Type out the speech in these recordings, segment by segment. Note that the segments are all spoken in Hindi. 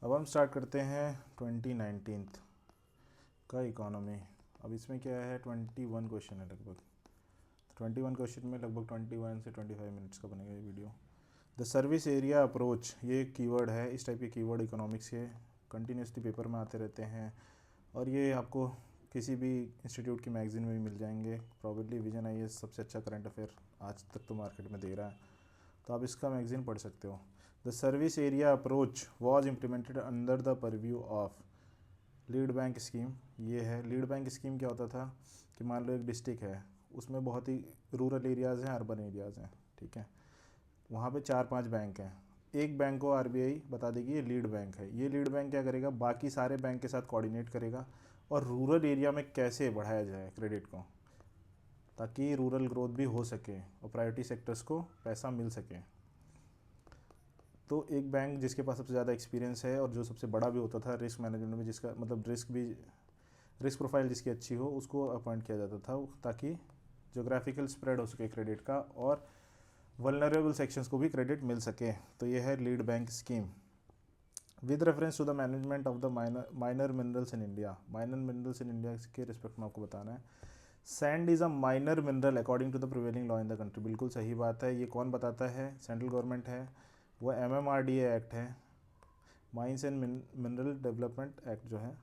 अब हम स्टार्ट करते हैं 2019 का इकोनॉमी। अब इसमें क्या है, 21 क्वेश्चन है लगभग। 21 क्वेश्चन में लगभग 21 से 25 मिनट्स का बनेगा ये video. The service area approach, ये एक कीवर्ड है। इस टाइप के कीवर्ड इकोनॉमिक्स के कंटिन्यूसली पेपर में आते रहते हैं और ये आपको किसी भी इंस्टीट्यूट की मैगजीन में भी मिल जाएंगे। प्रॉबेबली विजन आईएएस सबसे अच्छा करंट अफेयर आज तक तो मार्केट में दे रहा है, तो आप इसका मैगजीन पढ़ सकते हो। The service area approach was implemented under the purview of lead bank scheme. ये है लीड बैंक स्कीम। क्या होता था कि मान लो एक डिस्ट्रिक्ट है, उसमें बहुत ही रूरल एरियाज़ हैं, अर्बन एरियाज़ हैं, ठीक है। वहाँ पे 4-5 बैंक हैं। एक बैंक को आरबीआई बता देगी ये लीड बैंक है। ये लीड बैंक क्या करेगा, बाकी सारे बैंक के साथ कोऑर्डिनेट करेगा और रूरल एरिया में कैसे बढ़ाया जाए क्रेडिट को, ताकि रूरल ग्रोथ भी हो सके और प्रायोरिटी सेक्टर्स को पैसा मिल सके। तो एक बैंक जिसके पास सबसे ज़्यादा एक्सपीरियंस है और जो सबसे बड़ा भी होता था रिस्क मैनेजमेंट में, जिसका मतलब रिस्क प्रोफाइल जिसकी अच्छी हो, उसको अपॉइंट किया जाता था, ताकि जोग्राफिकल स्प्रेड हो सके क्रेडिट का और वल्नरेबल सेक्शंस को भी क्रेडिट मिल सके। तो ये है lead bank scheme. With reference to the management of the minor minerals in India. Minor minerals in India के रिस्पेक्ट में आपको बताना है, sand is a minor mineral according to the prevailing law in the country. बिल्कुल सही बात है। ये कौन बताता है, सेंट्रल गवर्नमेंट है। वो MMRDA एक्ट है, mines and mineral development act जो है,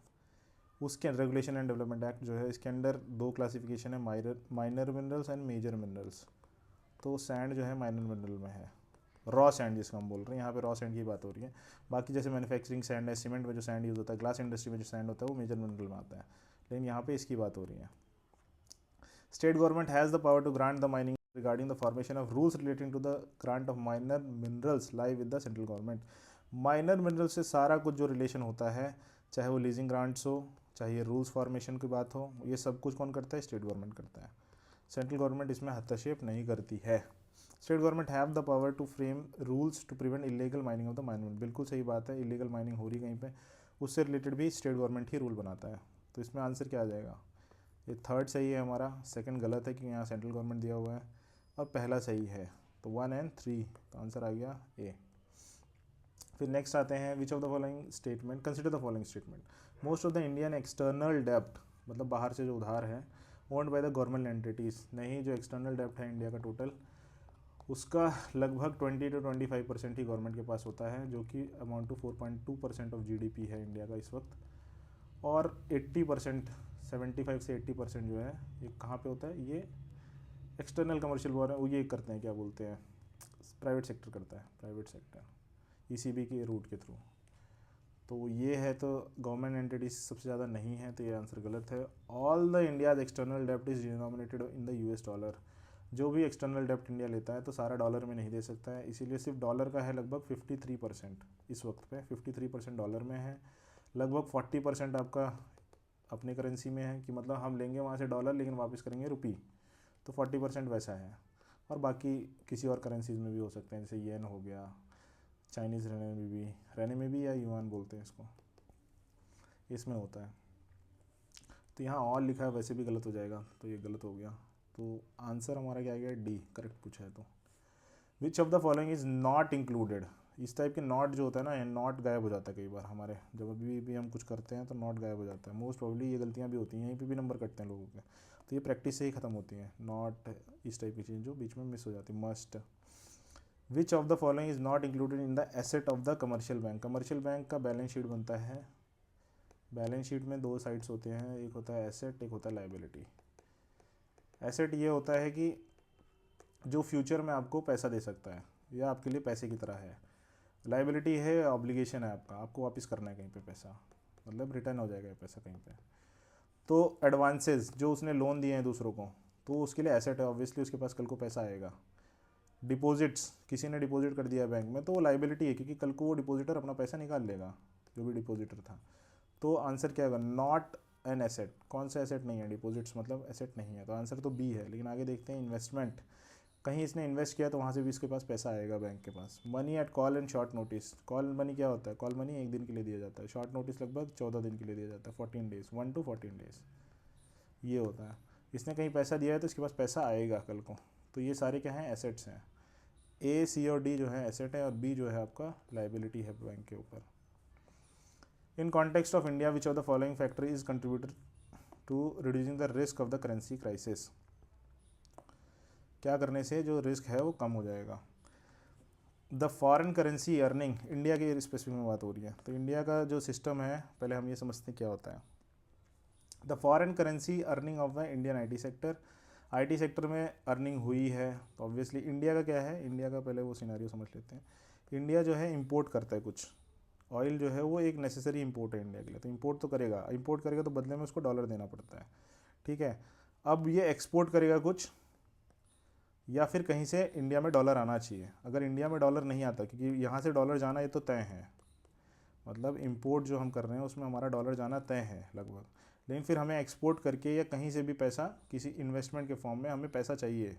उसके रेगुलेशन एंड डेवलपमेंट एक्ट जो है, इसके अंडर 2 क्लासिफिकेशन है, minor minerals and major minerals. तो सैंड जो है माइनर मिनरल में है, रॉ सैंड जिसको हम बोल रहे हैं, यहाँ पे रॉ सैंड की बात हो रही है। बाकी जैसे मैन्युफैक्चरिंग सैंड है, सीमेंट में जो सैंड यूज़ होता है, ग्लास इंडस्ट्री में जो सैंड होता है, वो मेजर मिनरल में आता है, लेकिन यहाँ पे इसकी बात हो रही है। State government has the power to grant the mining regarding the formation of rules relating to the grant of minor minerals lie with the central government। Minor mineral से सारा कुछ जो रिलेशन होता है, चाहे वो लीजिंग ग्रांट्स हो, चाहे ये रूल्स फॉर्मेशन की बात हो, ये सब कुछ कौन करता है, स्टेट गवर्नमेंट करता है। सेंट्रल गवर्नमेंट इसमें हस्तक्षेप नहीं करती है। State government have the power to frame rules to prevent illegal mining of the mining. बिल्कुल सही बात है, इलीगल माइनिंग हो रही कहीं पे, उससे रिलेटेड भी स्टेट गवर्नमेंट ही रूल बनाता है। तो इसमें आंसर क्या आ जाएगा, ये थर्ड सही है हमारा, सेकंड गलत है कि यहाँ सेंट्रल गवर्नमेंट दिया हुआ है, और पहला सही है। तो 1 और 3, तो आंसर आ गया ए। फिर नेक्स्ट आते हैं, which of the following statement, consider the following statement. Most of the Indian external डेप्ट, मतलब बाहर से जो उधार है, owned by the government entities. नहीं, जो एक्सटर्नल डेप्ट है इंडिया का टोटल, उसका लगभग 20 to 25% ही गवर्नमेंट के पास होता है, जो कि अमाउंट टू 4.2% ऑफ GDP है इंडिया का इस वक्त। और 80%, 75 से 80% जो है ये कहाँ पे होता है, ये एक्सटर्नल कमर्शियल बोर है, वो ये करते हैं, क्या बोलते हैं, प्राइवेट सेक्टर करता है, प्राइवेट सेक्टर ECB के रूट के थ्रू। तो ये है, तो गवर्नमेंट एंटिटीज सबसे ज़्यादा नहीं है, तो ये आंसर गलत है। ऑल द इंडियाज एक्सटर्नल डेप्ट is denominated in the US dollar. जो भी एक्सटर्नल डेप्ट इंडिया लेता है तो सारा डॉलर में नहीं दे सकता है, इसीलिए सिर्फ डॉलर का है लगभग 53%। इस वक्त पे 53% डॉलर में है, लगभग 40% आपका अपनी करेंसी में है, कि मतलब हम लेंगे वहाँ से डॉलर लेकिन वापस करेंगे रुपी, तो 40% वैसा है। और बाकी किसी और करेंसीज में भी हो सकते हैं, जैसे येन हो गया, चाइनीज़ रहने में भी या युआन बोलते हैं इसको, इसमें होता है। तो यहाँ और लिखा है, वैसे भी गलत हो जाएगा, तो ये गलत हो गया। तो आंसर हमारा क्या आ गया, डी करेक्ट पूछा है। तो विच of the following is not included. इस टाइप के नॉट जो होता है ना, ये नॉट गायब हो जाता है कई बार हमारे, जब अभी भी हम कुछ करते हैं तो नॉट गायब हो जाता है। मोस्ट प्रॉब्ली ये गलतियाँ भी होती हैं, यहीं पे भी नंबर कटते हैं लोगों के, तो ये प्रैक्टिस से ही ख़त्म होती हैं। नॉट, इस टाइप की चीज़ जो बीच में मिस हो जाती है। Must, which of the following is not included in the asset of the commercial bank. Commercial bank का बैलेंस शीट बनता है, बैलेंस शीट में 2 साइड्स होते हैं, एक होता है एसेट, एक होता है लाइबिलिटी। एसेट ये होता है कि जो फ्यूचर में आपको पैसा दे सकता है, या आपके लिए पैसे की तरह है। लाइबिलिटी है, ऑब्लिगेशन है आपका, आपको वापस करना है कहीं पे पैसा, मतलब रिटर्न हो जाएगा पैसा कहीं पे। तो एडवांसेस जो उसने लोन दिए हैं दूसरों को, तो उसके लिए एसेट है, ऑब्वियसली उसके पास कल को पैसा आएगा। डिपॉजिट्स, किसी ने डिपॉजिट कर दिया बैंक में, तो वो लाइबिलिटी है, क्योंकि कल को वो डिपॉजिटर अपना पैसा निकाल लेगा, जो भी डिपॉजिटर था। तो आंसर क्या होगा, नॉट एन एसेट। कौन सा एसेट नहीं है, डिपॉजिट्स मतलब एसेट नहीं है, तो आंसर तो बी है। लेकिन आगे देखते हैं, इन्वेस्टमेंट, कहीं इसने इन्वेस्ट किया तो वहाँ से भी इसके पास पैसा आएगा बैंक के पास। Money at call and short notice. Call money क्या होता है, कॉल मनी 1 दिन के लिए दिया जाता है, शॉर्ट नोटिस लगभग 14 दिन के लिए दिया जाता है, 14 डेज, 1 to 14 डेज ये होता है। इसने कहीं पैसा दिया है तो इसके पास पैसा आएगा कल को। तो ये सारे क्या हैं, एसेट्स हैं। A, C और D जो है एसेट है, और B जो है आपका लाइबिलिटी है बैंक के ऊपर। In context of India which of the following factor is contributor to reducing the risk of the currency crisis, क्या करने से जो रिस्क है वो कम हो जाएगा। The foreign currency earning, India के स्पेसिफिक में बात हो रही है, तो इंडिया का जो सिस्टम है पहले हम ये समझते हैं क्या होता है। The foreign currency earning of the Indian IT sector, IT sector में अर्निंग हुई है, तो ऑब्वियसली इंडिया का क्या है, इंडिया का पहले वो सिनेरियो समझ लेते हैं। इंडिया जो है इंपोर्ट करता है कुछ, ऑयल जो है वो एक नेसेसरी इंपोर्ट है इंडिया के लिए, तो इंपोर्ट तो करेगा, इंपोर्ट करेगा तो बदले में उसको डॉलर देना पड़ता है, ठीक है। अब ये एक्सपोर्ट करेगा कुछ, या फिर कहीं से इंडिया में डॉलर आना चाहिए। अगर इंडिया में डॉलर नहीं आता, क्योंकि यहाँ से डॉलर जाना ये तो तय है, मतलब इंपोर्ट जो हम कर रहे हैं उसमें हमारा डॉलर जाना तय है लगभग, लेकिन फिर हमें एक्सपोर्ट करके या कहीं से भी पैसा किसी इन्वेस्टमेंट के फॉर्म में हमें पैसा चाहिए,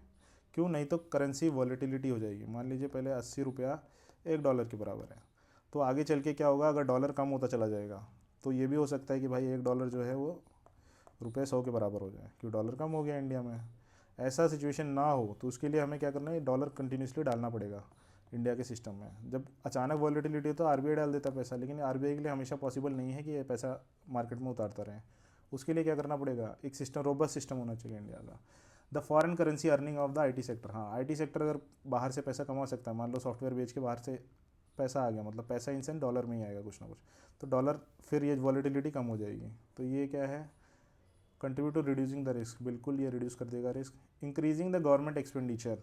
क्यों, नहीं तो करेंसी वॉलेटिलिटी हो जाएगी। मान लीजिए पहले 80 रुपया $1 के बराबर है, तो आगे चल के क्या होगा, अगर डॉलर कम होता चला जाएगा तो ये भी हो सकता है कि भाई $1 जो है वो ₹100 के बराबर हो जाए, क्योंकि डॉलर कम हो गया इंडिया में। ऐसा सिचुएशन ना हो तो उसके लिए हमें क्या करना है, डॉलर कंटिन्यूसली डालना पड़ेगा इंडिया के सिस्टम में। जब अचानक वॉलेटिलिटी हो तो आरबीआई डाल देता है पैसा, लेकिन आरबीआई के लिए हमेशा पॉसिबल नहीं है कि ये पैसा मार्केट में उतारता रहे। उसके लिए क्या करना पड़ेगा, एक सिस्टम, रोबस्ट सिस्टम होना चाहिए इंडिया का। The foreign currency earning of the IT sector, हाँ आईटी सेक्टर अगर बाहर से पैसा कमा सकता है, मान लो सॉफ्टवेयर बेच के बाहर से पैसा आ गया, मतलब पैसा इनसेंट डॉलर में ही आएगा कुछ ना कुछ, तो डॉलर फिर ये वॉलेटिलिटी कम हो जाएगी, तो ये क्या है, contribute to reducing the risk, बिल्कुल ये रिड्यूस कर देगा risk. Increasing the government expenditure,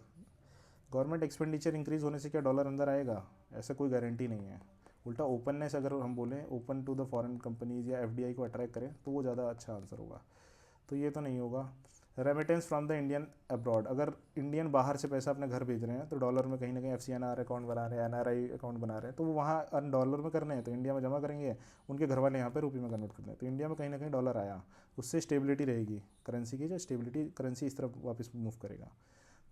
government expenditure increase होने से क्या डॉलर अंदर आएगा, ऐसा कोई गारंटी नहीं है। उल्टा ओपननेस, अगर हम बोलें open to the foreign companies या एफडीआई को अट्रैक्ट करें तो वो ज़्यादा अच्छा आंसर होगा, तो ये तो नहीं होगा। Remittance from the Indian abroad, अगर इंडियन बाहर से पैसा अपने घर भेज रहे हैं तो डॉलर में कहीं ना कहीं FCNR अकाउंट बना रहे हैं, NRI अकाउंट बना रहे हैं, तो वो वहाँ डॉलर में करने हैं तो इंडिया में जमा करेंगे, उनके घर वाले यहाँ पे रुपये में कन्वर्ट करते हैं, तो इंडिया में कहीं ना कहीं डॉलर आया, उससे स्टेबिलिटी रहेगी करेंसी की, जो स्टेबिलिटी करेंसी इस तरफ वापस मूव करेगा।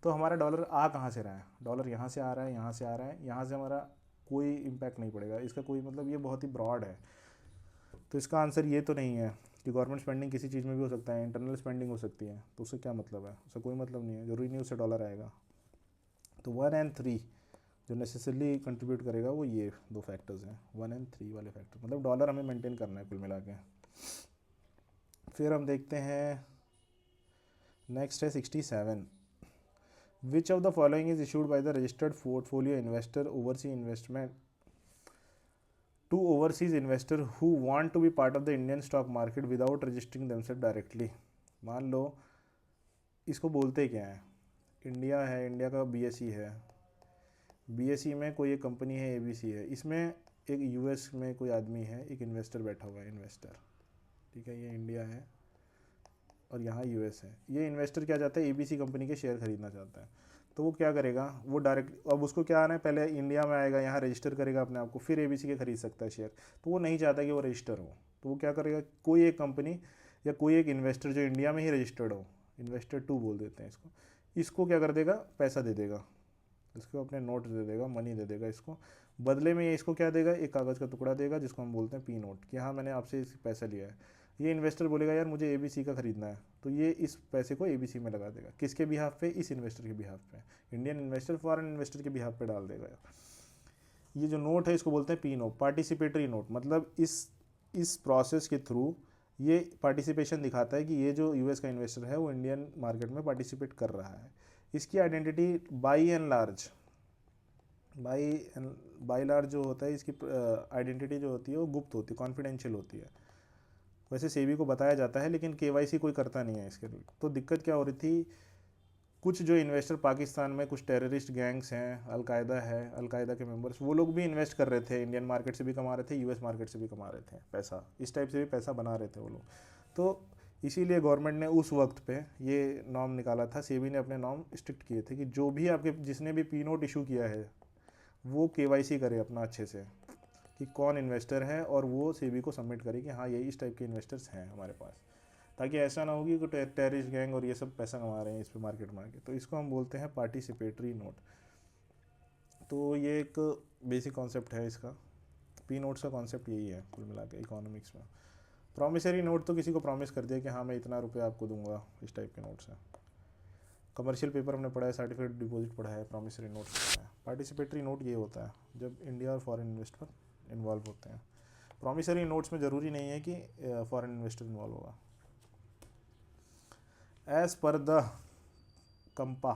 तो हमारा डॉलर आ कहाँ से रहा है, डॉलर यहाँ से आ रहा है, यहाँ से आ रहा है, यहाँ से हमारा कोई इम्पैक्ट नहीं पड़ेगा, इसका कोई मतलब, ये बहुत ही ब्रॉड है। तो इसका आंसर ये तो नहीं है कि गवर्नमेंट स्पेंडिंग किसी चीज़ में भी हो सकता है, इंटरनल स्पेंडिंग हो सकती है, तो उससे क्या मतलब है, उससे कोई मतलब नहीं है, जरूरी नहीं उससे डॉलर आएगा। तो 1 और 3 जो नेसेसरली कंट्रीब्यूट करेगा वो ये दो फैक्टर्स हैं, 1 और 3 वाले फैक्टर, मतलब डॉलर हमें मेंटेन करना है कुल मिला के। फिर हम देखते हैं नेक्स्ट है 67, विच of the following is issued by the registered portfolio investor overseas investment to overseas investor who want to be part of the Indian stock market without registering themselves directly। मान लो इसको बोलते क्या है, इंडिया है, इंडिया का BSE है, BSE में कोई एक कंपनी है ABC है, इसमें एक US में कोई आदमी है, एक इन्वेस्टर बैठा हुआ है, इन्वेस्टर, ठीक है, ये इंडिया है और यहाँ US है। ये इन्वेस्टर क्या चाहता है, ABC कंपनी के शेयर खरीदना चाहता है, तो वो क्या करेगा, वो डायरेक्ट, अब उसको क्या आना है, पहले इंडिया में आएगा, यहाँ रजिस्टर करेगा अपने आप को, फिर ABC के खरीद सकता है शेयर, तो वो नहीं चाहता कि वो रजिस्टर हो, तो वो क्या करेगा, कोई एक कंपनी या कोई एक इन्वेस्टर जो इंडिया में ही रजिस्टर्ड हो, इन्वेस्टर 2 बोल देते हैं इसको, इसको क्या कर देगा, पैसा दे देगा, इसको अपने नोट दे देगा, मनी दे देगा इसको, बदले में ये इसको क्या देगा, एक कागज़ का टुकड़ा देगा जिसको हम बोलते हैं P नोट, कि हाँ मैंने आपसे इस पैसा लिया है। ये इन्वेस्टर बोलेगा यार मुझे ABC का ख़रीदना है, तो ये इस पैसे को ABC में लगा देगा, किसके बिहाफ पे, इस इन्वेस्टर के बिहाफ पे, इंडियन इन्वेस्टर फॉरेन इन्वेस्टर के बिहाफ पे डाल देगा। ये जो नोट है इसको बोलते हैं P नोट, पार्टिसिपेटरी नोट, मतलब इस प्रोसेस के थ्रू ये पार्टिसिपेशन दिखाता है कि ये जो US का इन्वेस्टर है वो इंडियन मार्केट में पार्टिसिपेट कर रहा है। इसकी identity by and large, by large जो होता है, इसकी आइडेंटिटी जो होती है वो गुप्त होती है, कॉन्फिडेंशियल होती है। वैसे सेबी को बताया जाता है लेकिन KYC कोई करता नहीं है इसके लिए। तो दिक्कत क्या हो रही थी, कुछ जो इन्वेस्टर पाकिस्तान में कुछ टेररिस्ट गैंग्स हैं, अलकायदा है, अलकायदा के मेंबर्स, वो लोग भी इन्वेस्ट कर रहे थे, इंडियन मार्केट से भी कमा रहे थे, US मार्केट से भी कमा रहे थे पैसा, इस टाइप से भी पैसा बना रहे थे वो लोग। तो इसीलिए गवर्नमेंट ने उस वक्त पे ये नॉर्म निकाला था, सेबी ने अपने नॉर्म स्ट्रिक्ट किए थे कि जो भी आपके, जिसने भी P नोट इशू किया है वो KYC करे अपना अच्छे से कि कौन इन्वेस्टर है, और वो सेबी को सबमिट करे कि हाँ ये इस टाइप के इन्वेस्टर्स हैं हमारे पास, ताकि ऐसा ना हो कि कोई टेररिस्ट गैंग और ये सब पैसा कमा रहे हैं इस पे मार्केट में आके। तो इसको हम बोलते हैं पार्टिसिपेटरी नोट। तो ये एक बेसिक कॉन्सेप्ट है इसका, P नोट्स का कॉन्सेप्ट यही है कुल मिला के इकोनॉमिक्स में। प्रॉमिसरी नोट तो किसी को प्रॉमिस कर दिया कि हाँ मैं इतना रुपये आपको दूंगा, इस टाइप के नोट्स हैं। कमर्शियल पेपर हमने पढ़ा है, सर्टिफिकेट डिपॉजिट पढ़ा है, प्रॉमिसरी नोट्स पढ़ा है। पार्टिसिपेटरी नोट ये होता है जब इंडिया और फॉरेन इन्वेस्टर इन्वॉल्व होते हैं। प्रॉमिसरी नोट्स में ज़रूरी नहीं है कि फॉरेन इन्वेस्टर इन्वॉल्व होगा। As per the CAMPA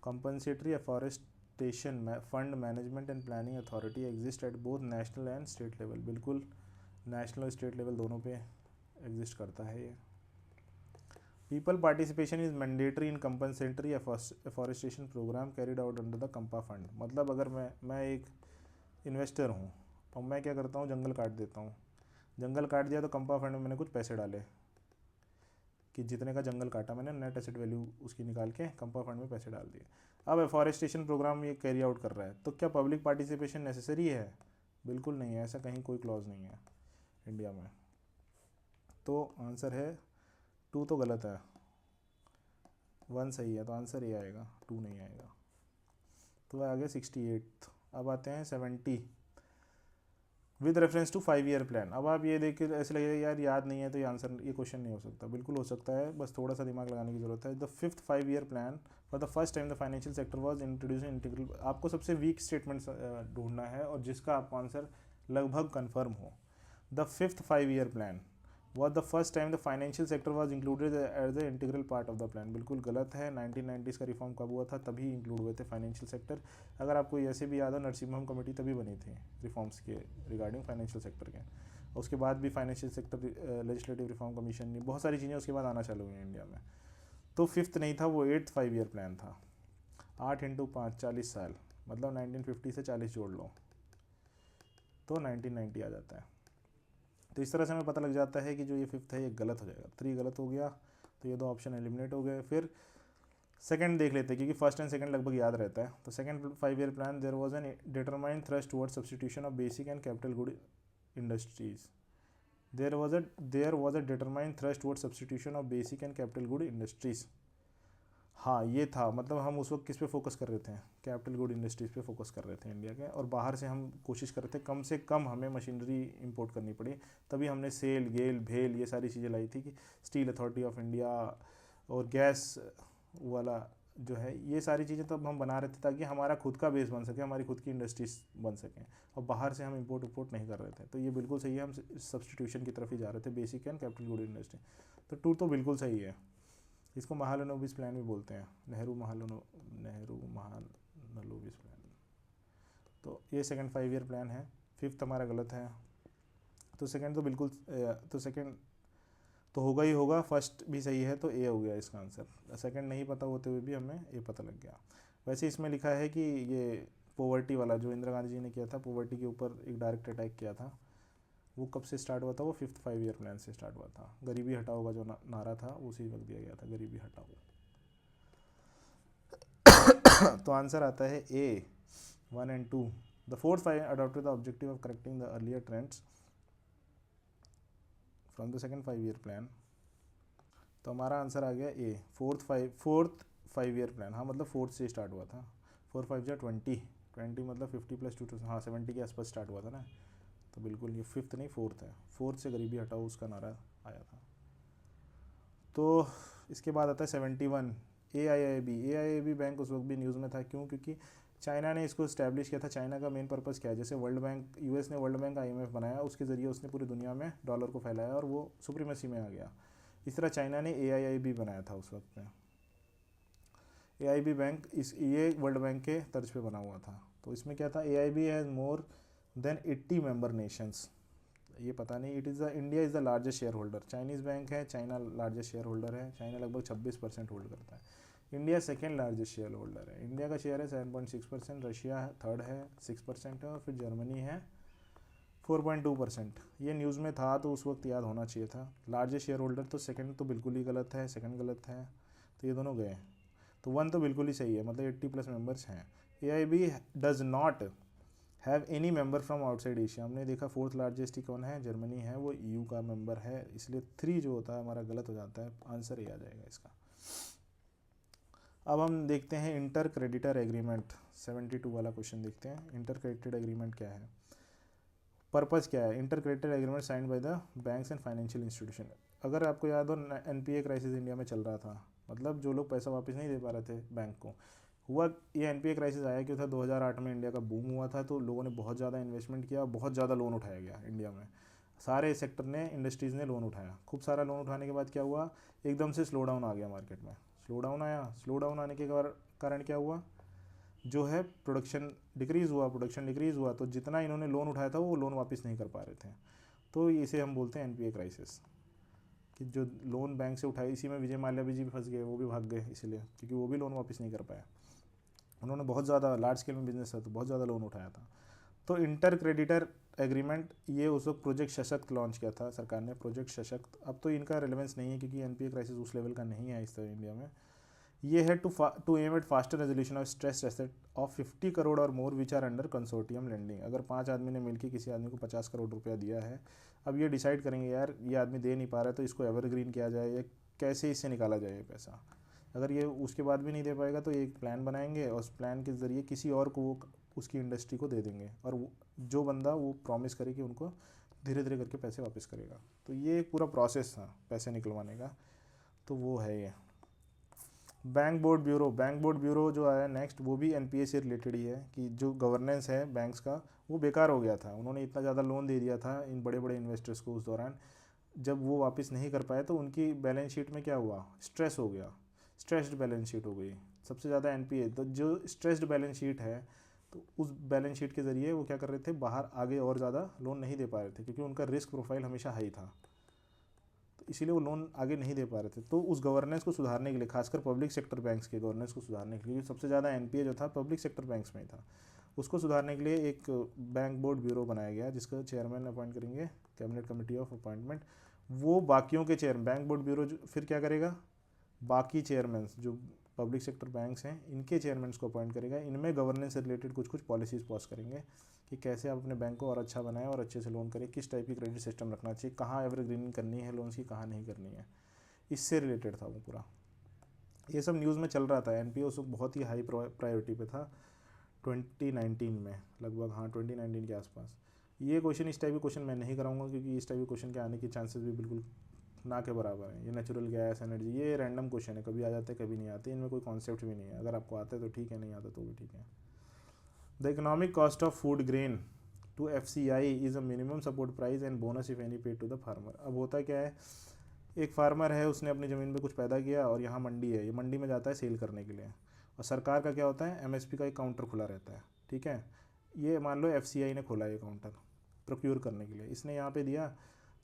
compensatory afforestation fund management and planning authority exist at both national and state level. बिल्कुल नेशनल और स्टेट लेवल दोनों पे एग्जिस्ट करता है ये। People participation is mandatory in compensatory afforestation programme carried out under the CAMPA fund. मतलब अगर मैं एक इन्वेस्टर हूँ और मैं क्या करता हूँ, जंगल काट देता हूँ, जंगल काट दिया तो कंपा फंड में मैंने कुछ पैसे डाले कि जितने का जंगल काटा मैंने नेट एसेट वैल्यू उसकी निकाल के कंपा फंड में पैसे डाल दिए। अब एफॉरेस्टेशन प्रोग्राम ये कैरी आउट कर रहा है, तो क्या पब्लिक पार्टिसिपेशन नेसेसरी है? बिल्कुल नहीं है, ऐसा कहीं कोई क्लॉज नहीं है इंडिया में। तो आंसर है 2 तो गलत है, 1 सही है, तो आंसर ये आएगा, 2 नहीं आएगा। तो आगे 68। अब आते हैं 70 with reference to 5 year plan. अब आप ये देख के ऐसे लगेगा यार याद नहीं है तो ये आंसर, ये क्वेश्चन नहीं हो सकता। बिल्कुल हो सकता है, बस थोड़ा सा दिमाग लगाने की जरूरत है। The 5th 5 year plan for the first time the financial sector was introduce integral. आपको सबसे वीक स्टेटमेंट ढूंढना है और जिसका आपको आंसर लगभग कन्फर्म हो। The 5th 5 year plan was the first time the financial sector was included as the integral part of the plan। बिल्कुल गलत है। 1990s का रिफॉर्म कब हुआ था, तभी इंक्लूड हुए थे फाइनेंशियल सेक्टर। अगर आपको ऐसे भी याद हो, नरसिम्हम कमेटी तभी बनी थी रिफॉर्म्स के रिगार्डिंग फाइनेंशियल सेक्टर के। उसके बाद भी financial sector legislative reform commission ने बहुत सारी चीज़ें उसके बाद आना चालू हुई इंडिया में। तो 5th नहीं था, वो 8th 5 ईयर प्लान था। 8 × 5 40 साल, मतलब 1950 से 40 जोड़ लो तो 1990 आ जाता है। तो इस तरह से हमें पता लग जाता है कि जो ये 5th है ये गलत हो जाएगा। 3 गलत हो गया तो ये 2 ऑप्शन एलिमिनेट हो गए। फिर सेकंड देख लेते हैं क्योंकि फर्स्ट एंड सेकंड लगभग याद रहता है। तो second 5 year plan, there was an determined thrust towards substitution of basic and capital good industries. There was a determined thrust towards substitution of basic and capital good industries. हाँ ये था, मतलब हम उस वक्त किस पे फोकस कर रहे थे, कैपिटल गुड इंडस्ट्रीज़ पे फोकस कर रहे थे इंडिया के। और बाहर से हम कोशिश कर रहे थे कम से कम हमें मशीनरी इंपोर्ट करनी पड़ी, तभी हमने सेल गेल भेल ये सारी चीज़ें लाई थी कि स्टील अथॉरिटी ऑफ इंडिया और गैस वाला जो है, ये सारी चीज़ें तब हम बना रहे थे ताकि हमारा खुद का बेस बन सके, हमारी खुद की इंडस्ट्रीज बन सकें, और बाहर से हम इंपोर्ट नहीं कर रहे थे। तो ये बिल्कुल सही है, हम सब्सटीट्यूशन की तरफ ही जा रहे थे, basic and capital good industry. तो 2 तो बिल्कुल सही है। इसको महालनोबिस प्लान भी बोलते हैं, नेहरू महालनोबिस प्लान। तो ये सेकंड 5 ईयर प्लान है। 5th हमारा गलत है, तो सेकंड तो बिल्कुल, तो सेकंड तो होगा ही होगा। फर्स्ट भी सही है तो ए हो गया इसका आंसर। सेकंड नहीं पता होते हुए भी हमें ए पता लग गया। वैसे इसमें लिखा है कि ये पॉवर्टी वाला जो इंदिरा गांधी जी ने किया था, पॉवर्टी के ऊपर एक डायरेक्ट अटैक किया था, वो कब से स्टार्ट हुआ था? वो 5th 5 ईयर प्लान से स्टार्ट हुआ था। गरीबी हटाओ का जो नारा था उसी वक्त दिया गया था, गरीबी हटाओ। तो आंसर आता है ए 1 and 2। The 4th 5 adopted the objective of correcting the earlier trends from the second 5 year plan। तो हमारा आंसर आ गया ए, 4th 5 ईयर प्लान। हाँ मतलब 4th से स्टार्ट हुआ था। 4 5 जा 20 मतलब 50 + 2 हाँ 70 के आसपास स्टार्ट हुआ था ना। तो बिल्कुल ये 5th नहीं 4th है। 4th से गरीबी हटाओ उसका नारा आया था। तो इसके बाद आता है 71 AIIB बैंक। उस वक्त भी न्यूज़ में था, क्यों? क्योंकि चाइना ने इसको इस्टेब्लिश किया था। चाइना का मेन पर्पज़ क्या है? जैसे वर्ल्ड बैंक, यूएस ने वर्ल्ड बैंक IMF बनाया, उसके ज़रिए उसने पूरी दुनिया में डॉलर को फैलाया और वो सुप्रीमेसी में आ गया। इस तरह चाइना ने AIIB बनाया था उस वक्त में। AIIB बैंक ये वर्ल्ड बैंक के तर्ज पे बना हुआ था। तो इसमें क्या था? AIIB has more than 80 member Nations. ये पता नहीं। India is the largest share holder. Chinese bank है, चाइना लार्जेस्ट शेयर होल्डर है। चाइना लगभग 26% होल्ड करता है। India second largest share holder है। इंडिया का शेयर है 7.6%, रशिया थर्ड है 6% है, और फिर जर्मनी है 4.2%। ये न्यूज़ में था तो उस वक्त याद होना चाहिए था। लार्जेस्ट शेयर होल्डर तो सेकंड तो बिल्कुल ही गलत है, सेकंड गलत है, तो ये दोनों गए। तो 1 तो बिल्कुल ही सही है, मतलब 80+ मेंबर्स हैं। AIIB does not have any member from outside Asia. हमने देखा 4th लार्जेस्ट ही कौन है? जर्मनी है, वो EU का मेंबर है, इसलिए 3 जो होता है हमारा गलत हो जाता है। आंसर ये आ जाएगा इसका। अब हम देखते हैं इंटर क्रेडिटर एग्रीमेंट। 72 वाला क्वेश्चन देखते हैं। इंटर क्रेडिटर एग्रीमेंट क्या है, पर्पज़ क्या है? Inter creditor agreement signed by the banks and financial institution. अगर आपको याद हो NPA क्राइसिस इंडिया में चल रहा था, मतलब जो लोग पैसा वापस नहीं दे पा रहे थे बैंक को, हुआ ये एनपीए क्राइसिस आया क्यों था, 2008 में इंडिया का बूम हुआ था, तो लोगों ने बहुत ज़्यादा इन्वेस्टमेंट किया, बहुत ज़्यादा लोन उठाया गया इंडिया में, सारे सेक्टर ने, इंडस्ट्रीज़ ने लोन उठाया, खूब सारा लोन उठाने के बाद क्या हुआ, एकदम से स्लो डाउन आ गया मार्केट में, स्लो डाउन आया, स्लो डाउन आने के कारण क्या हुआ, जो है प्रोडक्शन डिक्रीज़ हुआ, प्रोडक्शन डिक्रीज़ हुआ, तो जितना इन्होंने लोन उठाया था वो लोन वापस नहीं कर पा रहे थे, तो इसे हम बोलते हैं एनपीए क्राइसिस, कि जो लोन बैंक से उठाए, इसी में विजय माल्या जी भी फंस गए, वो भी भाग गए इसलिए, क्योंकि वो भी लोन वापस नहीं कर पाए, उन्होंने बहुत ज़्यादा लार्ज स्केल में बिजनेस था तो बहुत ज़्यादा लोन उठाया था। तो इंटर क्रेडिटर एग्रीमेंट, ये उस वक्त प्रोजेक्ट सशक्त लॉन्च किया था सरकार ने, प्रोजेक्ट सशक्त, अब तो इनका रेलेवेंस नहीं है क्योंकि एनपीए क्राइसिस उस लेवल का नहीं है इस तरह इंडिया में। ये है to aim at faster resolution of stress asset of 50 crore और more which are under consortium lending. अगर 5 आदमी ने मिलकर किसी आदमी को 50 करोड़ रुपया दिया है, अब ये डिसाइड करेंगे यार ये आदमी दे नहीं पा रहा है तो इसको एवरग्रीन किया जाए या कैसे इससे निकाला जाए ये पैसा। अगर ये उसके बाद भी नहीं दे पाएगा तो एक प्लान बनाएंगे और उस प्लान के ज़रिए किसी और को वो उसकी इंडस्ट्री को दे देंगे, और जो बंदा वो प्रॉमिस करे कि उनको धीरे धीरे करके पैसे वापस करेगा। तो ये एक पूरा प्रोसेस था पैसे निकलवाने का, तो वो है ये। बैंक बोर्ड ब्यूरो जो आया नेक्स्ट, वो भी एनपीए से रिलेटेड ही है, कि जो गवर्नेंस है बैंक्स का वो बेकार हो गया था, उन्होंने इतना ज़्यादा लोन दे दिया था इन बड़े बड़े इन्वेस्टर्स को उस दौरान, जब वो वापस नहीं कर पाए तो उनकी बैलेंस शीट में क्या हुआ, स्ट्रेस हो गया, स्ट्रेस्ड बैलेंस शीट हो गई, सबसे ज़्यादा एनपीए। तो जो स्ट्रेस्ड बैलेंस शीट है, तो उस बैलेंस शीट के ज़रिए वो क्या कर रहे थे, बाहर आगे और ज़्यादा लोन नहीं दे पा रहे थे, क्योंकि उनका रिस्क प्रोफाइल हमेशा हाई था, तो इसीलिए वो लोन आगे नहीं दे पा रहे थे। तो उस गवर्नेंस को सुधारने के लिए, खासकर पब्लिक सेक्टर बैंक्स के गवर्नेंस को सुधारने के लिए, क्योंकि सबसे ज़्यादा एनपीए जो था पब्लिक सेक्टर बैंक्स में ही था, उसको सुधारने के लिए एक बैंक बोर्ड ब्यूरो बनाया गया जिसका चेयरमैन अपॉइंट करेंगे कैबिनेट कमेटी ऑफ अपॉइंटमेंट। वो बाकियों के चेयर, बैंक बोर्ड ब्यूरो फिर क्या करेगा, बाकी चेयरमैन जो पब्लिक सेक्टर बैंक्स हैं इनके चेयरमैन को अपॉइंट करेगा, इनमें गवर्नेंस से रिलेटेड कुछ कुछ पॉलिसीज़ पास करेंगे कि कैसे आप अपने बैंक को और अच्छा बनाएं और अच्छे से लोन करें, किस टाइप की क्रेडिट सिस्टम रखना चाहिए, कहाँ एवरग्रीनिंग करनी है लोन्स की, कहाँ नहीं करनी है, इससे रिलेटेड था वो पूरा। ये सब न्यूज़ में चल रहा था, एनपीए उस वक्त बहुत ही हाई प्रायोरिटी पे था 2019 में लगभग, हाँ 2019 के आसपास। ये क्वेश्चन, इस टाइप के क्वेश्चन मैं नहीं कराऊंगा क्योंकि इस टाइप के क्वेश्चन के आने के चांसेस भी बिल्कुल ना के बराबर है। ये नेचुरल गैस एनर्जी, ये रैंडम क्वेश्चन है, कभी आ जाते हैं कभी नहीं आते, इनमें कोई कॉन्सेप्ट भी नहीं है, अगर आपको आता है तो ठीक है, नहीं आता तो भी ठीक है। The economic cost of food grain to FCI is a minimum support price and bonus if any paid to the farmer. अब होता क्या है, एक फार्मर है, उसने अपनी ज़मीन पे कुछ पैदा किया और यहाँ मंडी है, ये मंडी में जाता है सेल करने के लिए, और सरकार का क्या होता है, एमएसपी का एक काउंटर खुला रहता है, ठीक है। ये मान लो एफसीआई ने खोला ये काउंटर प्रोक्योर करने के लिए, इसने यहाँ पे दिया,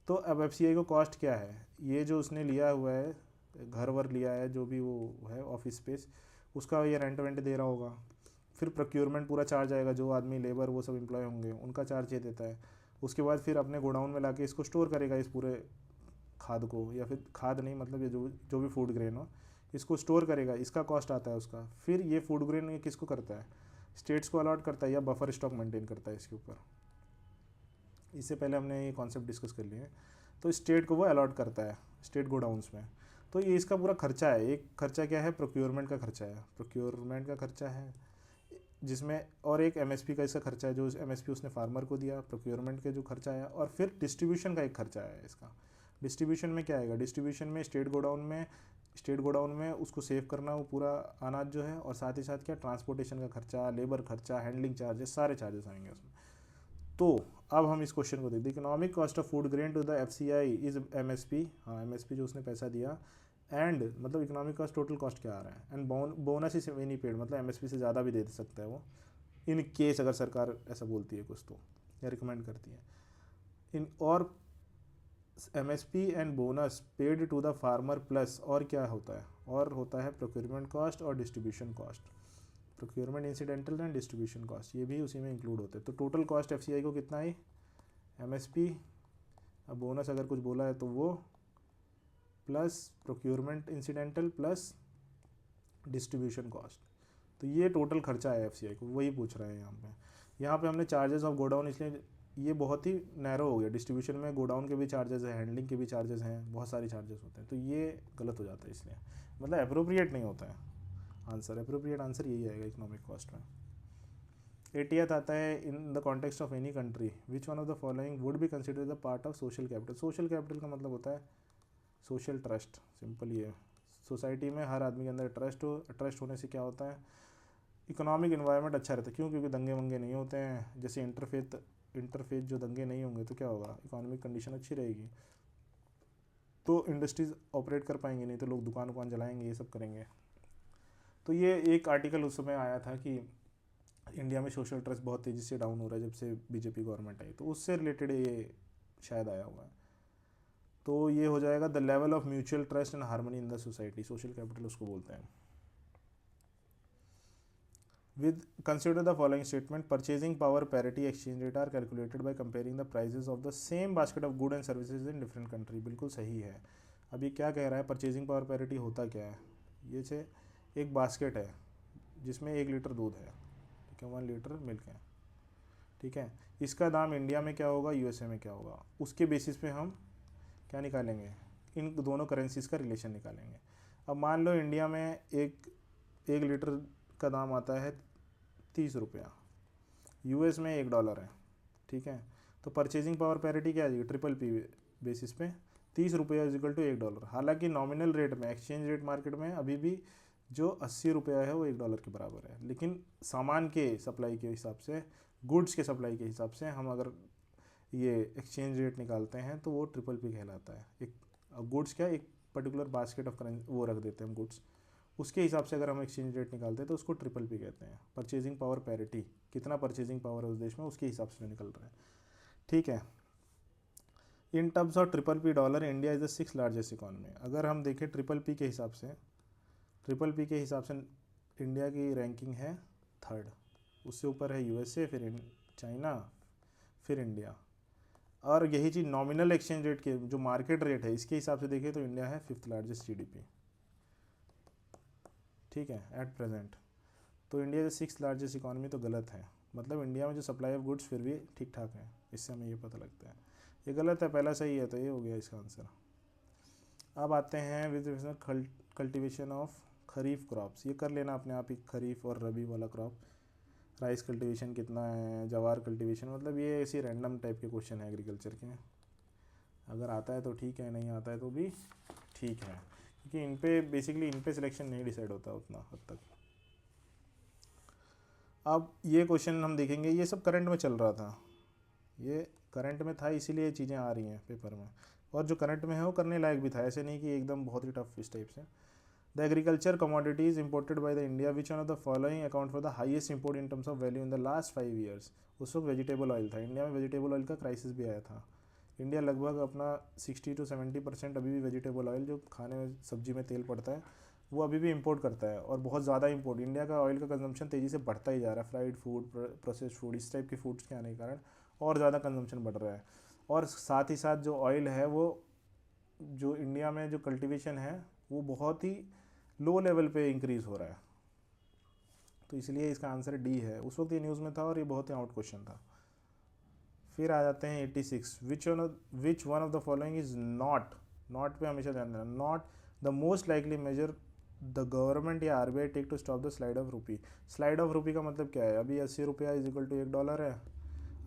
तो अब एफसीआई को कॉस्ट क्या है, ये जो उसने लिया हुआ है घर वर लिया है, जो भी वो है ऑफिस स्पेस, उसका ये रेंट वेंट दे रहा होगा, फिर प्रोक्योरमेंट पूरा चार्ज आएगा, जो आदमी लेबर वो सब एम्प्लॉय होंगे उनका चार्ज ये देता है, उसके बाद फिर अपने गोडाउन में लाके इसको स्टोर करेगा, इस पूरे खाद को, या फिर खाद नहीं मतलब ये जो भी फूड ग्रेन हो इसको स्टोर करेगा, इसका कॉस्ट आता है उसका। फिर ये फूड ग्रेन ये किसको करता है, स्टेट्स को अलॉट करता है या बफर स्टॉक मेंटेन करता है इसके ऊपर। इससे पहले हमने ये कॉन्सेप्ट डिस्कस कर लिए हैं। तो स्टेट को वो अलॉट करता है स्टेट गोडाउंस में, तो ये इसका पूरा खर्चा है। एक खर्चा क्या है, प्रोक्योरमेंट का खर्चा है, प्रोक्योरमेंट का खर्चा है जिसमें, और एक एमएसपी का इसका खर्चा है, जो एमएसपी उसने फार्मर को दिया, प्रोक्योरमेंट के जो खर्चा आया, और फिर डिस्ट्रीब्यूशन का एक खर्चा है इसका। डिस्ट्रीब्यूशन में क्या आएगा, डिस्ट्रीब्यूशन में स्टेट गोडाउन में उसको सेव करना वो पूरा अनाज जो है, और साथ ही साथ क्या, ट्रांसपोर्टेशन का खर्चा, लेबर खर्चा, हैंडलिंग चार्जेस, सारे चार्जेस आएंगे उसमें। तो अब हम इस क्वेश्चन को देखते हैं, economic cost of food grain to the FCI is MSP, हाँ एमएसपी जो उसने पैसा दिया, एंड मतलब इकोनॉमिक कॉस्ट टोटल कॉस्ट क्या आ रहा है, and bonus is any paid, मतलब एमएसपी से ज़्यादा भी दे सकता है वो, इन केस अगर सरकार ऐसा बोलती है कुछ तो, या रिकमेंड करती है इन, और MSP and bonus paid to the farmer plus, और क्या होता है, और होता है प्रोक्योरमेंट कॉस्ट और distribution cost, procurement incidental and distribution cost, ये भी उसी में इंक्लूड होते हैं। तो टोटल कॉस्ट एफसीआई को कितना है, एमएसपी, अब बोनस अगर कुछ बोला है तो वो, plus procurement incidental plus distribution cost, तो ये टोटल खर्चा है एफसीआई को, वही पूछ रहे हैं यहाँ पे हमने चार्जेस ऑफ गोडाउन, इसलिए ये बहुत ही नैरो हो गया। डिस्ट्रीब्यूशन में गोडाउन के भी चार्जेस हैं, हैंडलिंग के भी चार्जेस हैं, बहुत सारे चार्जेस होते हैं, तो ये गलत हो जाता है, इसलिए मतलब अप्रोप्रिएट नहीं होता है आंसर। अप्रोप्रिएट आंसर यही आएगा इकोनॉमिक कॉस्ट में। 80th आता है, in the context of any country which one of the following would be consider the part of social capital. Social capital का मतलब होता है सोशल ट्रस्ट, सिंपल ये, सोसाइटी में हर आदमी के अंदर ट्रस्ट हो, ट्रस्ट होने से क्या होता है, इकोनॉमिक इन्वायरमेंट अच्छा रहता है। क्यों? क्योंकि दंगे वंगे नहीं होते हैं। जैसे इंटरफेथ जो दंगे नहीं होंगे तो क्या होगा, इकोनॉमिक कंडीशन अच्छी रहेगी, तो इंडस्ट्रीज ऑपरेट कर पाएंगे, नहीं तो लोग दुकान वुकान जलाएंगे, ये सब करेंगे। तो ये एक आर्टिकल उस समय आया था कि इंडिया में सोशल ट्रस्ट बहुत तेज़ी से डाउन हो रहा है जब से बीजेपी गवर्नमेंट आई, तो उससे रिलेटेड ये शायद आया हुआ है। तो ये हो जाएगा the level of mutual trust and harmony in the society, social capital उसको बोलते हैं। With consider the following statement: purchasing power parity exchange rate are calculated by comparing the prices of the same basket of goods and services in different country। बिल्कुल सही है। अब ये क्या कह रहा है, परचेजिंग पावर पैरिटी होता क्या है? ये से एक बास्केट है जिसमें 1 लीटर दूध है, ठीक है, 1 लीटर मिल्क है, ठीक है। इसका दाम इंडिया में क्या होगा, यूएसए में क्या होगा, उसके बेसिस पे हम क्या निकालेंगे, इन दोनों करेंसीज का रिलेशन निकालेंगे। अब मान लो इंडिया में एक लीटर का दाम आता है 30 रुपया, यूएस में $1 है, ठीक है। तो परचेजिंग पावर पैरिटी क्या आ जाएगी, ट्रिपल पी बेसिस पे 30 रुपया इजिकल टू $1। हालांकि नॉमिनल रेट में, एक्सचेंज रेट मार्केट में अभी भी जो 80 रुपया है वो $1 के बराबर है, लेकिन सामान के सप्लाई के हिसाब से, गुड्स के सप्लाई के हिसाब से हम अगर ये एक्सचेंज रेट निकालते हैं तो वो ट्रिपल पी कहलाता है। एक गुड्स क्या, एक पर्टिकुलर बास्केट ऑफ करेंसी वो रख देते हैं हम गुड्स, उसके हिसाब से अगर हम एक्सचेंज रेट निकालते हैं तो उसको ट्रिपल पी कहते हैं। परचेजिंग पावर पैरिटी, कितना परचेजिंग पावर है उस देश में, उसके हिसाब से निकल रहा है, ठीक है। In terms of triple P dollar, India is the 6th largest economy. अगर हम देखें ट्रिपल पी के हिसाब से, इंडिया की रैंकिंग है 3rd, उससे ऊपर है यूएसए, फिर चाइना, फिर इंडिया। और यही चीज़ नॉमिनल एक्सचेंज रेट के जो मार्केट रेट है इसके हिसाब से देखें तो इंडिया है 5th लार्जेस्ट जीडीपी, ठीक है, एट प्रेजेंट। तो इंडिया जो 6th लार्जेस्ट इकॉनमी तो गलत है, मतलब इंडिया में जो सप्लाई ऑफ गुड्स फिर भी ठीक ठाक है, इससे हमें ये पता लगता है। ये गलत है, पहला सही है, तो ये हो गया इसका आंसर। अब आते हैं with cultivation of kharif crops. ये कर लेना अपने आप ही, खरीफ और रबी वाला क्रॉप। राइस कल्टीवेशन कितना है, जवार कल्टीवेशन, मतलब ये ऐसी रैंडम टाइप के क्वेश्चन है एग्रीकल्चर के। अगर आता है तो ठीक है, नहीं आता है तो भी ठीक है, क्योंकि इन पे बेसिकली इन पे सिलेक्शन नहीं डिसाइड होता उतना हद तक। अब ये क्वेश्चन हम देखेंगे, ये सब करंट में चल रहा था, ये करंट में था इसीलिए ये चीज़ें आ रही हैं पेपर में, और जो करंट में है वो करने लायक भी था, ऐसे नहीं कि एकदम बहुत ही टफ इस टाइप से। The agriculture commodities imported by the India, which one of the following account for the highest import in terms of value in the last 5 years. उस वक्त वेजिटेबल ऑयल था, इंडिया में वेजिटेबल ऑयल का क्राइसिस भी आया था। इंडिया लगभग अपना 60 to 70% अभी भी वेजिटेबल ऑयल, जो खाने में सब्जी में तेल पड़ता है, वो अभी भी इंपोर्ट करता है, और बहुत ज़्यादा इंपोर्ट। इंडिया का ऑयल का कंजम्पशन तेज़ी से बढ़ता ही जा रहा है, फ्राइड फूड, प्रोसेस्ड फूड, इस टाइप के फूड्स के आने के कारण और ज़्यादा कंजम्पशन बढ़ रहा है। और साथ ही साथ जो ऑयल है वो, जो इंडिया में जो कल्टीवेशन है वो बहुत ही लो लेवल पे इंक्रीज़ हो रहा है, तो इसलिए इसका आंसर डी है। उस वक्त ये न्यूज़ में था और ये बहुत ही आउट क्वेश्चन था। फिर आ जाते हैं 86, which one of the following is not पे हमेशा ध्यान देना, not the most likely measure the government या RBI take to stop the slide of rupee. Slide of rupee का मतलब क्या है, अभी 80 रुपया इज इक्वल टू $1 है,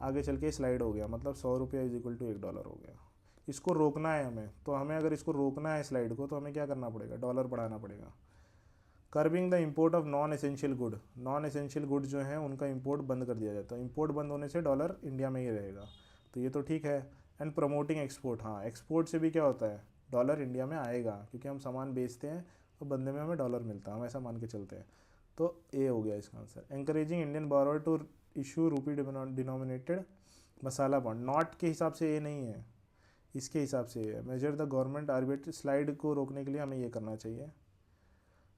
आगे चल के स्लाइड हो गया, मतलब 100 रुपया इज इक्वल टू $1 हो गया। इसको रोकना है हमें, तो हमें अगर इसको रोकना है स्लाइड को, तो हमें क्या करना पड़ेगा, डॉलर बढ़ाना पड़ेगा। Curbing the import of non essential good जो हैं उनका इंपोर्ट बंद कर दिया जाता है। इंपोर्ट बंद होने से डॉलर इंडिया में ही रहेगा, तो ये तो ठीक है। एंड प्रमोटिंग एक्सपोर्ट, हाँ, एक्सपोर्ट से भी क्या होता है, डॉलर इंडिया में आएगा, क्योंकि हम सामान बेचते हैं तो बदले में हमें डॉलर मिलता है, हम ऐसा मान के चलते हैं। तो ए हो गया इसका answer. Encouraging Indian borrower to issue rupee denominated masala bond, not के हिसाब से ये नहीं है, इसके हिसाब से ये है। Measure the government arbitrage, slide को रोकने के लिए हमें ये करना चाहिए।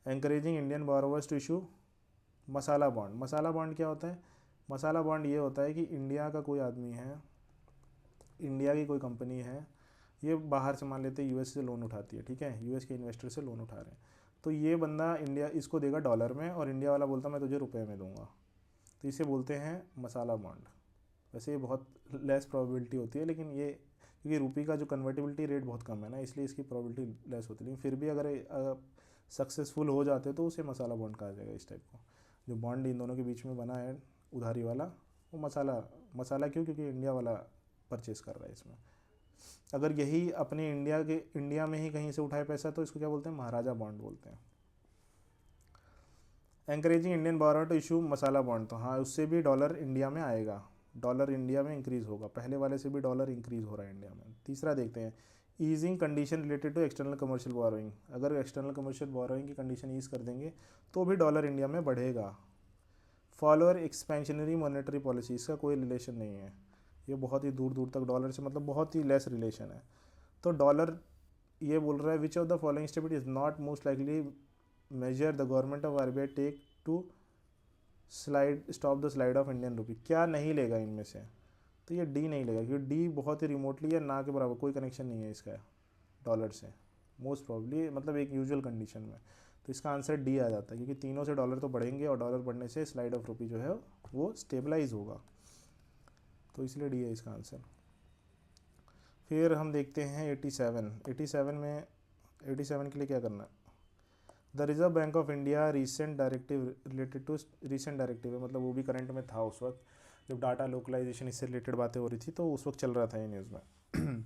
Encouraging Indian borrowers to issue masala bond, masala bond क्या होता है, मसाला बॉन्ड ये होता है कि इंडिया का कोई आदमी है, इंडिया की कोई कंपनी है, ये बाहर से मान लेते हैं यूएस से लोन उठाती है, ठीक है, यूएस के इन्वेस्टर से लोन उठा रहे हैं, तो ये बंदा इंडिया इसको देगा डॉलर में, और इंडिया वाला बोलता मैं तुझे रुपये में दूंगा, तो इसे बोलते हैं मसाला बॉन्ड। वैसे ये बहुत लेस प्रोबेबिलिटी होती है, लेकिन ये क्योंकि रुपये का जो कन्वर्टिबिलिटी रेट बहुत कम है ना, इसलिए इसकी प्रोबेबिलिटी लेस होती है, लेकिन फिर भी अगर सक्सेसफुल हो जाते तो उसे मसाला बॉन्ड कहा जाएगा। इस टाइप को जो बॉन्ड इन दोनों के बीच में बना है उधारी वाला, वो मसाला क्यों, क्योंकि इंडिया वाला परचेस कर रहा है इसमें। अगर यही अपने इंडिया में ही कहीं से उठाए पैसा तो इसको क्या बोलते हैं, महाराजा बॉन्ड बोलते हैं। Encouraging Indian borrower to issue masala bond, तो हाँ उससे भी डॉलर इंडिया में आएगा, डॉलर इंडिया में इंक्रीज़ होगा, पहले वाले से भी डॉलर इंक्रीज़ हो रहा है इंडिया में। तीसरा देखते हैं, easing condition related to external commercial borrowing, अगर एक्सटर्नल कमर्शियल बोरोइंग की कंडीशन ईज कर देंगे तो भी डॉलर इंडिया में बढ़ेगा। फॉलोअर एक्सपेंशनरी मॉनेटरी पॉलिसी, इसका कोई रिलेशन नहीं है, ये बहुत ही दूर दूर तक डॉलर से मतलब बहुत ही लेस रिलेशन है। तो डॉलर ये बोल रहा है which of the following step is not most likely measure the government of RBI take to stop the slide of Indian rupee, क्या नहीं लेगा इनमें से, तो ये डी नहीं लेगा क्योंकि डी बहुत ही रिमोटली है, ना के बराबर, कोई कनेक्शन नहीं है इसका डॉलर से मोस्ट प्रॉब्ली, मतलब एक यूजुअल कंडीशन में। तो इसका आंसर डी आ जाता है क्योंकि तीनों से डॉलर तो बढ़ेंगे और डॉलर बढ़ने से स्लाइड ऑफ रुपी जो है वो स्टेबलाइज होगा, तो इसलिए डी है इसका आंसर। फिर हम देखते हैं 87 में 87 के लिए क्या करना है, the Reserve Bank of India recent directive related to, recent directive है मतलब वो भी करंट में था उस वक्त जब डाटा लोकलाइजेशन इससे रिलेटेड बातें हो रही थी, तो उस वक्त चल रहा था ये न्यूज़ में।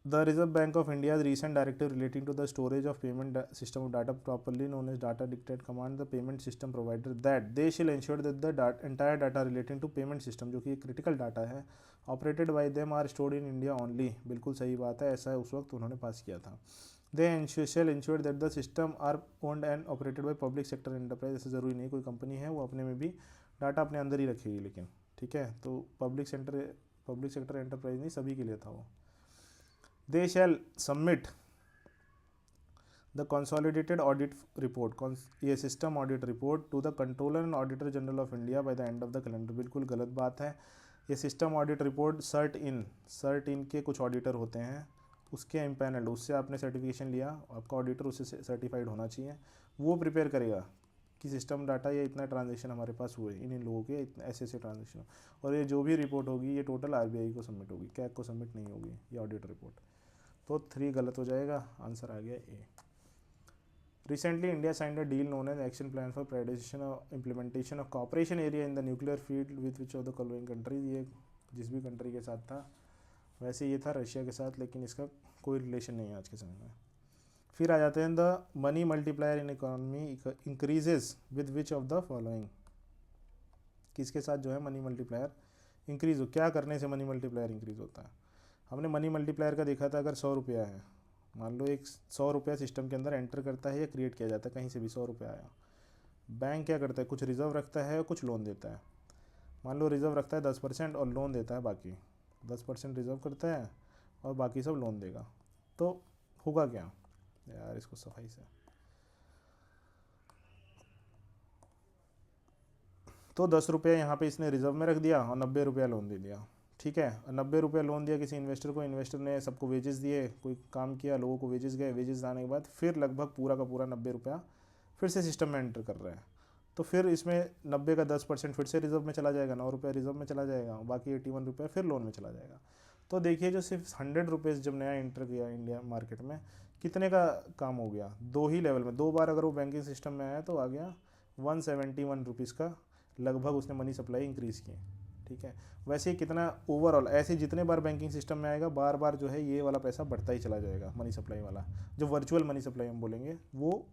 The Reserve Bank of India recent directive relating to the storage of payment system of data properly known as data dictate command the payment system provider that they shall ensure that the entire data relating to payment system, जो कि एक क्रिटिकल डाटा है, operated by them are stored in India only, बिल्कुल सही बात है, ऐसा उस वक्त उन्होंने पास किया था। They shall ensure that the system are owned and operated by public sector enterprise, ऐसा ज़रूरी नहीं कोई कंपनी है वो अपने में भी डाटा अपने अंदर ही रखेगी, लेकिन ठीक है, तो पब्लिक सेक्टर एंटरप्राइज नहीं, सभी के लिए था वो। They shall submit the consolidated audit report, ये system audit report to the controller and auditor general of India by the end of the calendar, बिल्कुल गलत बात है। ये system audit report CERT In के कुछ ऑडिटर होते हैं, उसके इम्पैनल्ड, उससे आपने सर्टिफिकेशन लिया, आपका ऑडिटर उससे सर्टिफाइड होना चाहिए, वो प्रिपेयर करेगा कि सिस्टम डाटा ये इतना ट्रांजेक्शन हमारे पास हुए इन लोगों के, ऐसे ट्रांजेक्शन, और ये जो भी रिपोर्ट होगी ये टोटल आरबीआई को सबमिट होगी, कैग को सबमिट नहीं होगी ये ऑडिट रिपोर्ट। तो 3 गलत हो जाएगा, आंसर आ गया A. Recently India signed a deal known as action plan for privatisation और implementation of cooperation area in the nuclear field with which of the following countries, ये जिस भी कंट्री के साथ था, वैसे ये था रशिया के साथ, लेकिन इसका कोई रिलेशन नहीं है आज के समय में। फिर आ जाते हैं the money multiplier in economy increases with which of the following, किसके साथ जो है मनी मल्टीप्लायर इंक्रीज हो, क्या करने से मनी मल्टीप्लायर इंक्रीज होता है। हमने मनी मल्टीप्लायर का देखा था, अगर 100 रुपया है, मान लो एक 100 रुपया सिस्टम के अंदर एंटर करता है या क्रिएट किया जाता है, कहीं से भी 100 रुपया आया, बैंक क्या करता है, कुछ रिजर्व रखता है और कुछ लोन देता है। मान लो रिजर्व रखता है 10% और लोन देता है बाकी 10%, रिजर्व करता है और बाकी सब लोन देगा, तो होगा क्या यार, इसको सफाई से, तो 10 रुपया यहाँ पे इसने रिजर्व में रख दिया और 90 रुपया लोन दे दिया, ठीक है, 90 रुपया लोन दिया किसी इन्वेस्टर को, इन्वेस्टर ने सबको वेजेस दिए, कोई काम किया, लोगों को वेजेस गए, वेजेस आने के बाद फिर लगभग पूरा का पूरा 90 रुपया फिर से सिस्टम में एंटर कर रहा है, तो फिर इसमें 90 का 10% फिर से रिजर्व में चला जाएगा, 9 रुपया रिजर्व में चला जाएगा, बाकी 81 रुपया फिर लोन में चला जाएगा। तो देखिए जो सिर्फ 100 रुपीज़ जब नया एंटर किया इंडिया मार्केट में, कितने का काम हो गया, 2 ही लेवल में, 2 बार अगर वो बैंकिंग सिस्टम में आया तो आ गया 171 रुपीज़ का लगभग उसने मनी सप्लाई इंक्रीज़ की, ठीक है। वैसे ही कितना ओवरऑल, ऐसे जितने बार बैंकिंग सिस्टम में आएगा बार बार जो है ये वाला पैसा बढ़ता ही चला जाएगा, मनी सप्लाई वाला जो वर्चुअल मनी सप्लाई हम बोलेंगे वो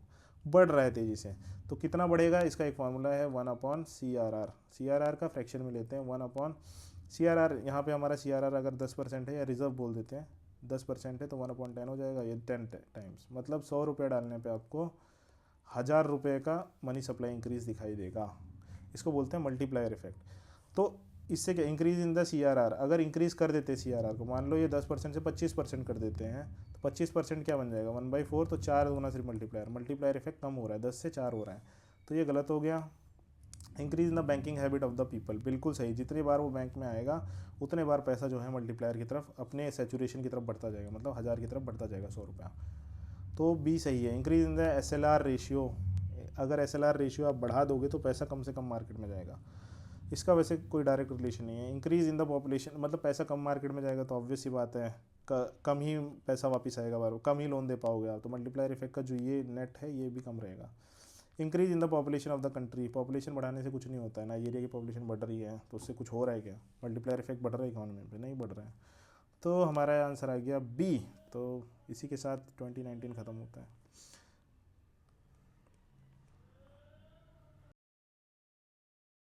बढ़ रहा है तेज़ी से। तो कितना बढ़ेगा, इसका एक फार्मूला है 1/CRR, CRR का फ्रैक्शन में लेते हैं 1/CRR, यहाँ पे हमारा CRR अगर 10% है या रिजर्व बोल देते हैं 10% है तो 1/10 हो जाएगा, ये 10 टाइम्स, मतलब 100 रुपये डालने पे आपको 1000 रुपये का मनी सप्लाई इंक्रीज़ दिखाई देगा, इसको बोलते हैं मल्टीप्लायर इफेक्ट। तो इससे क्या, इंक्रीज इन द CRR, अगर इंक्रीज़ कर देते हैं CRR को, मान लो ये 10% से 25% कर देते हैं, तो 25% क्या बन जाएगा 1/4, तो 4 गुना सिर्फ मल्टीप्लायर इफेक्ट कम हो रहा है, 10 से 4 हो रहा है, तो ये गलत हो गया। Increase in the banking habit of the people, बिल्कुल सही, जितनी बार वो बैंक में आएगा उतने बार पैसा जो है मल्टीप्लायर की तरफ अपने सेचुरेशन की तरफ बढ़ता जाएगा, मतलब 1000 की तरफ बढ़ता जाएगा 100 रुपया, तो बी सही है। Increase in the SLR ratio, अगर SLR रेशियो आप बढ़ा दोगे तो पैसा कम से कम मार्केट में जाएगा, इसका वैसे कोई डायरेक्ट रिलेशन नहीं है। इंक्रीज़ इन द पॉपुलेशन, मतलब पैसा कम मार्केट में जाएगा तो ऑब्वियस सी बात है कम ही पैसा वापस आएगा, बार कम ही लोन दे पाओगे आप, तो मल्टीप्लायर इफेक्ट का जो ये नेट है ये भी कम रहेगा। Increase in the population of the country, population बढ़ाने से कुछ नहीं होता है, नाइजीरिया की पॉपुलेशन बढ़ रही है तो उससे कुछ हो रहा है क्या, मल्टीप्लायर इफेक्ट बढ़ रहा है इकोनॉमी पे, नहीं बढ़ रहा है, तो हमारा आंसर आ गया बी। तो इसी के साथ 2019 ख़त्म होता है।